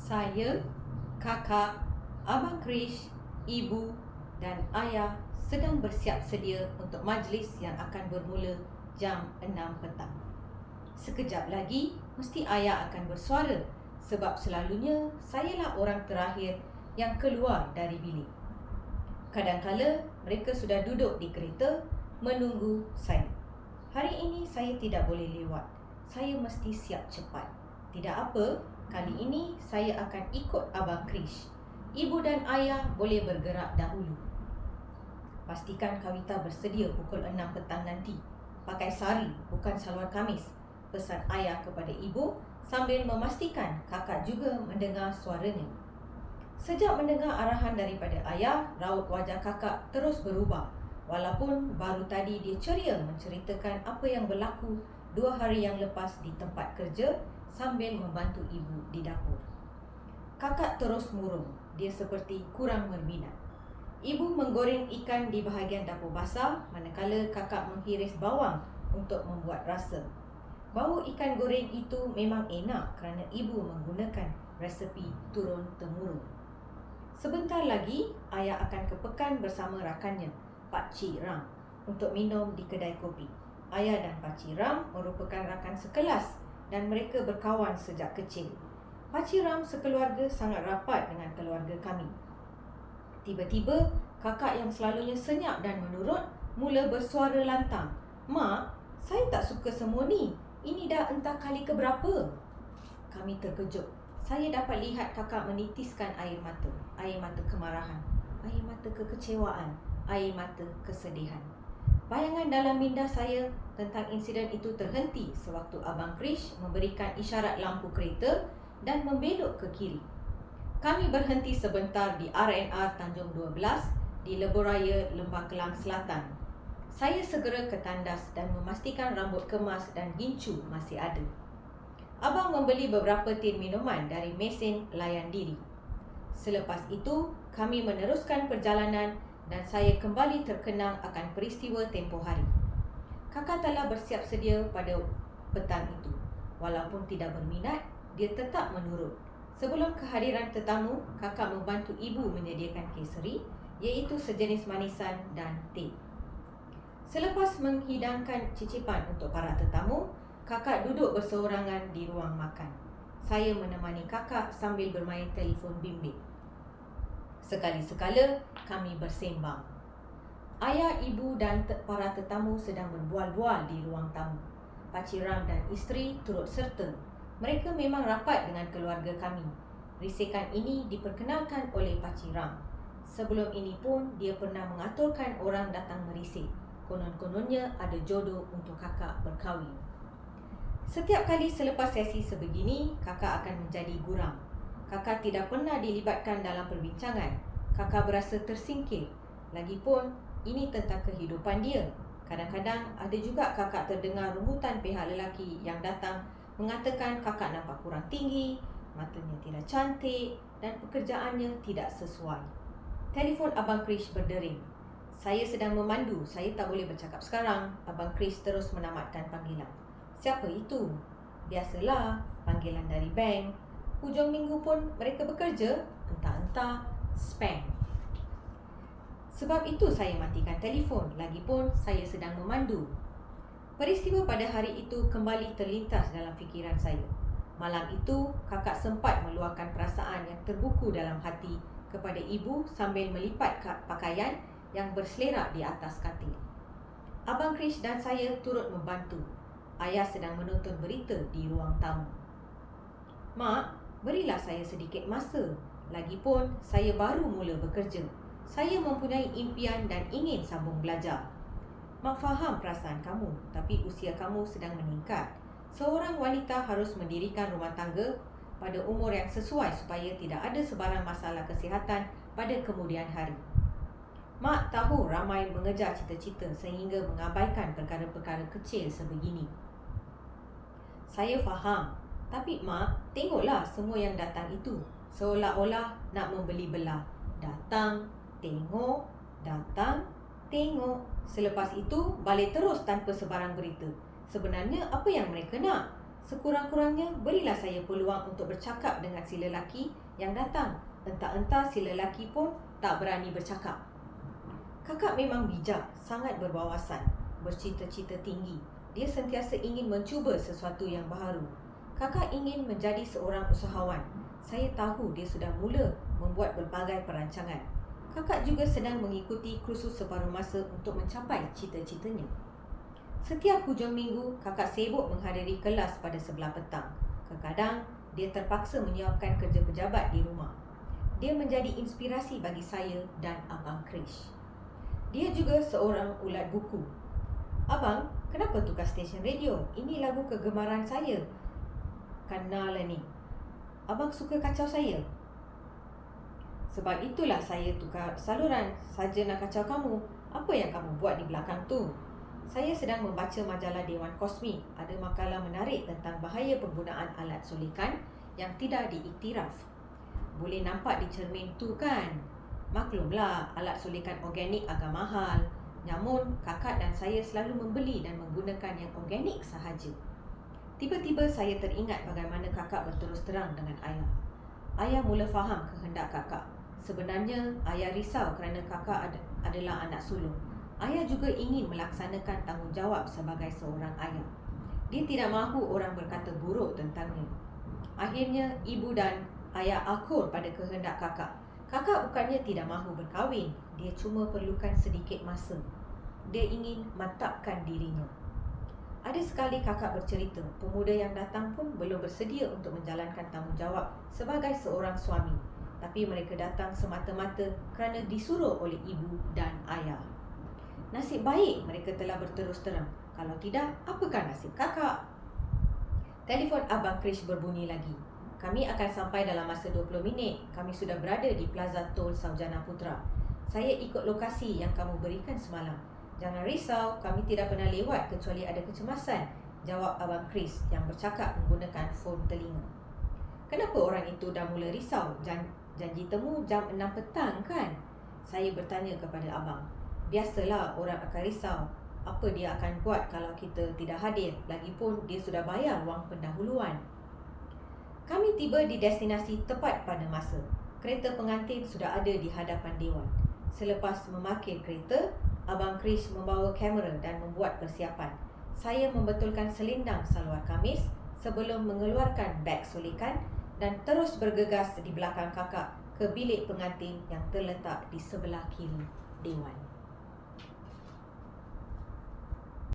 Saya, kakak, abang Krish, ibu dan ayah sedang bersiap sedia untuk majlis yang akan bermula jam 6 petang. Sekejap lagi, mesti ayah akan bersuara sebab selalunya sayalah orang terakhir yang keluar dari bilik. Kadangkala mereka sudah duduk di kereta menunggu saya. Hari ini saya tidak boleh lewat. Saya mesti siap cepat. Tidak apa, kali ini saya akan ikut abang Krish. Ibu dan ayah boleh bergerak dahulu. Pastikan Kawita bersedia pukul 6 petang nanti. Pakai sari, bukan salwar kamis, pesan ayah kepada ibu sambil memastikan kakak juga mendengar suaranya. Sejak mendengar arahan daripada ayah, raut wajah kakak terus berubah. Walaupun baru tadi dia ceria menceritakan apa yang berlaku 2 hari yang lepas di tempat kerja sambil membantu ibu di dapur. Kakak terus murung, dia seperti kurang berminat. Ibu menggoreng ikan di bahagian dapur basah, manakala kakak menghiris bawang untuk membuat rasa. Bau ikan goreng itu memang enak kerana ibu menggunakan resepi turun-temurun. Sebentar lagi, ayah akan ke pekan bersama rakannya, Pak Cik Ram, untuk minum di kedai kopi. Ayah dan Pak Cik Ram merupakan rakan sekelas dan mereka berkawan sejak kecil. Pak Cik Ram sekeluarga sangat rapat dengan keluarga kami. Tiba-tiba, kakak yang selalunya senyap dan menurut mula bersuara lantang. "Mak, saya tak suka semua ni. Ini dah entah kali keberapa." Kami terkejut. Saya dapat lihat kakak menitiskan air mata kemarahan, air mata kekecewaan, air mata kesedihan. Bayangan dalam minda saya tentang insiden itu terhenti sewaktu abang Krish memberikan isyarat lampu kereta dan membelok ke kiri. Kami berhenti sebentar di R&R Tanjung 12 di Lebuhraya, Lembah Kelang Selatan. Saya segera ke tandas dan memastikan rambut kemas dan gincu masih ada. Abang membeli beberapa tin minuman dari mesin layan diri. Selepas itu, kami meneruskan perjalanan dan saya kembali terkenang akan peristiwa tempoh hari. Kakak telah bersiap sedia pada petang itu. Walaupun tidak berminat, dia tetap menurut. Sebelum kehadiran tetamu, kakak membantu ibu menyediakan keseri, iaitu sejenis manisan dan teh. Selepas menghidangkan cicipan untuk para tetamu, kakak duduk berseorangan di ruang makan. Saya menemani kakak sambil bermain telefon bimbit. Sekali-sekala kami bersembang. Ayah, ibu dan para tetamu sedang berbual-bual di ruang tamu. Pak Cik Ram dan isteri turut serta. Mereka memang rapat dengan keluarga kami. Risikan ini diperkenalkan oleh Pak Cik Ram. Sebelum ini pun dia pernah mengaturkan orang datang merisik. Konon-kononnya ada jodoh untuk kakak berkahwin. Setiap kali selepas sesi sebegini, kakak akan menjadi guram. Kakak tidak pernah dilibatkan dalam perbincangan. Kakak berasa tersingkir. Lagipun, ini tentang kehidupan dia. Kadang-kadang ada juga kakak terdengar rungutan pihak lelaki yang datang mengatakan kakak nampak kurang tinggi, matanya tidak cantik dan pekerjaannya tidak sesuai. Telefon abang Krish berdering. "Saya sedang memandu, saya tak boleh bercakap sekarang." Abang Krish terus menamatkan panggilan. "Siapa itu?" "Biasalah, panggilan dari bank. Hujung minggu pun mereka bekerja, entah-entah spam." Sebab itu saya matikan telefon, lagipun saya sedang memandu. Peristiwa pada hari itu kembali terlintas dalam fikiran saya. Malam itu, kakak sempat meluahkan perasaan yang terbuku dalam hati kepada ibu sambil melipat pakaian yang berselerak di atas katil. Abang Krish dan saya turut membantu. Ayah sedang menonton berita di ruang tamu. "Mak, berilah saya sedikit masa. Lagipun, saya baru mula bekerja. Saya mempunyai impian dan ingin sambung belajar." "Mak faham perasaan kamu, tapi usia kamu sedang meningkat. Seorang wanita harus mendirikan rumah tangga pada umur yang sesuai supaya tidak ada sebarang masalah kesihatan pada kemudian hari." "Mak tahu ramai mengejar cita-cita sehingga mengabaikan perkara-perkara kecil sebegini." "Saya faham, tapi Mak, tengoklah semua yang datang itu. Seolah-olah nak membeli belah. Datang, tengok, datang, tengok. Selepas itu, balik terus tanpa sebarang berita. Sebenarnya apa yang mereka nak? Sekurang-kurangnya berilah saya peluang untuk bercakap dengan si lelaki yang datang. Entah-entah si lelaki pun tak berani bercakap. Kakak memang bijak, sangat berwawasan, bercita-cita tinggi. Dia sentiasa ingin mencuba sesuatu yang baharu. Kakak ingin menjadi seorang usahawan. Saya tahu dia sudah mula membuat berbagai perancangan. Kakak juga sedang mengikuti kursus separuh masa untuk mencapai cita-citanya. Setiap hujung minggu, kakak sibuk menghadiri kelas pada sebelah petang. Kadang-kadang, dia terpaksa menyiapkan kerja pejabat di rumah. Dia menjadi inspirasi bagi saya dan Abang Krish. Dia juga seorang ulat buku. Abang, kenapa tukar stesen radio? Ini lagu kegemaran saya. Kenal ni. Abang suka kacau saya? Sebab itulah saya tukar saluran saja nak kacau kamu. Apa yang kamu buat di belakang tu? Saya sedang membaca majalah Dewan Kosmik. Ada makalah menarik tentang bahaya penggunaan alat sulikan yang tidak diiktiraf. Boleh nampak di cermin tu kan? Maklumlah, alat sulikan organik agak mahal. Namun, kakak dan saya selalu membeli dan menggunakan yang organik sahaja. Tiba-tiba saya teringat bagaimana kakak berterus terang dengan ayah. Ayah mula faham kehendak kakak. Sebenarnya, ayah risau kerana kakak adalah anak sulung. Ayah juga ingin melaksanakan tanggungjawab sebagai seorang ayah. Dia tidak mahu orang berkata buruk tentangnya. Akhirnya, ibu dan ayah akur pada kehendak kakak. Kakak bukannya tidak mahu berkahwin. Dia cuma perlukan sedikit masa. Dia ingin mantapkan dirinya. Ada sekali kakak bercerita, pemuda yang datang pun belum bersedia untuk menjalankan tanggungjawab sebagai seorang suami. Tapi mereka datang semata-mata kerana disuruh oleh ibu dan ayah. Nasib baik mereka telah berterus terang. Kalau tidak, apakah nasib kakak? Telefon Abang Krish berbunyi lagi. Kami akan sampai dalam masa 20 minit. Kami sudah berada di Plaza Tol Saujana Putra. Saya ikut lokasi yang kamu berikan semalam. Jangan risau, kami tidak pernah lewat kecuali ada kecemasan. Jawab Abang Krish yang bercakap menggunakan fon telinga. Kenapa orang itu dah mula risau? Janji temu jam 6 petang kan? Saya bertanya kepada abang. Biasalah orang akan risau. Apa dia akan buat kalau kita tidak hadir? Lagipun dia sudah bayar wang pendahuluan. Kami tiba di destinasi tepat pada masa. Kereta pengantin sudah ada di hadapan dewan. Selepas memarkir kereta, Abang Krish membawa kamera dan membuat persiapan. Saya membetulkan selendang salwar kamis sebelum mengeluarkan beg sulikan dan terus bergegas di belakang kakak ke bilik pengantin yang terletak di sebelah kiri dewan.